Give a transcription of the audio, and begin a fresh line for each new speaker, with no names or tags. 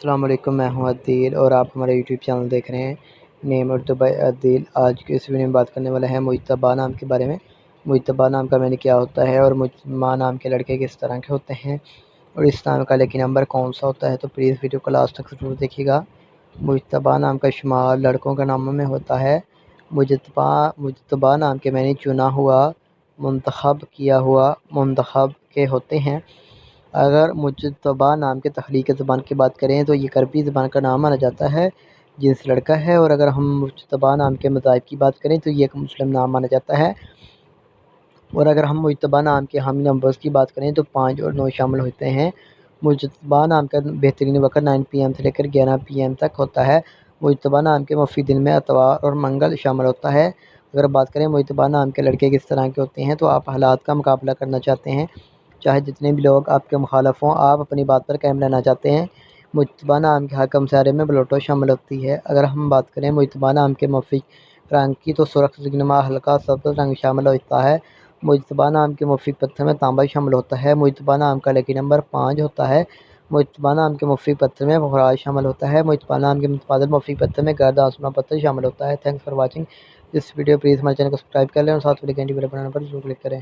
السلام علیکم، میں ہوں عدیل اور آپ ہمارے یوٹیوب چینل دیکھ رہے ہیں نیم اردو بائی عدیل۔ آج کی اس ویڈیو میں بات کرنے والا ہے مجتبیٰ نام کے بارے میں۔ مجتبیٰ نام کا معنی کیا ہوتا ہے اور مجتبیٰ نام کے لڑکے کس طرح کے ہوتے ہیں اور اس نام کا لکی نمبر کون سا ہوتا ہے، تو پلیز ویڈیو کو لاسٹ تک ضرور دیکھیے گا۔ مجتبیٰ نام کا شمار لڑکوں کے ناموں میں ہوتا ہے۔ مجتبیٰ نام کے معنی چنا ہوا، منتخب کیا ہوا، منتخب کے ہوتے ہیں۔ اگر مجتبیٰ نام کے تخلیقی زبان کی بات کریں تو یہ عربی زبان کا نام مانا جاتا ہے جن سے لڑکا ہے، اور اگر ہم مجتبیٰ نام کے مذاہب کی بات کریں تو یہ ایک مسلم نام مانا جاتا ہے، اور اگر ہم مجتبیٰ نام کے حامی نمبرز کی بات کریں تو 5 اور 9 شامل ہوتے ہیں۔ مجتبیٰ نام کا بہترین وقت 9 PM سے لے کر 11 PM تک ہوتا ہے۔ مجتبیٰ نام کے مفید دن میں اتوار اور منگل شامل ہوتا ہے۔ اگر بات کریں مجتبیٰ نام کے لڑکے کس طرح کے ہوتے ہیں، تو آپ حالات کا مقابلہ کرنا چاہتے ہیں، چاہے جتنے بھی لوگ آپ کے مخالف ہوں، آپ اپنی بات پر قائم رہنا چاہتے ہیں۔ مجتبیٰ نام کے حکم سیارے میں پلوٹو شامل ہوتی ہے۔ اگر ہم بات کریں مجتبیٰ نام کے موافق رنگ کی تو سرخ، سنگنما، ہلکا سبز رنگ شامل ہوتا ہے۔ مجتبیٰ نام کے موافق پتھر میں تانبا شامل ہوتا ہے۔ مجتبیٰ نام کا لکی نمبر 5 ہوتا ہے۔ مجتبیٰ نام کے موافق پتھر میں پخراج شامل ہوتا ہے۔ مجتبیٰ نام کے متبادل موافق پتھر میں گرد آسماں پتھر شامل ہوتا ہے۔ Thanks for watching this video. Please ہمارے چینل کو سبسکرائب کر لیں اور ساتھ والی گھنٹی بیل بٹن پر ضرور کلک کریں۔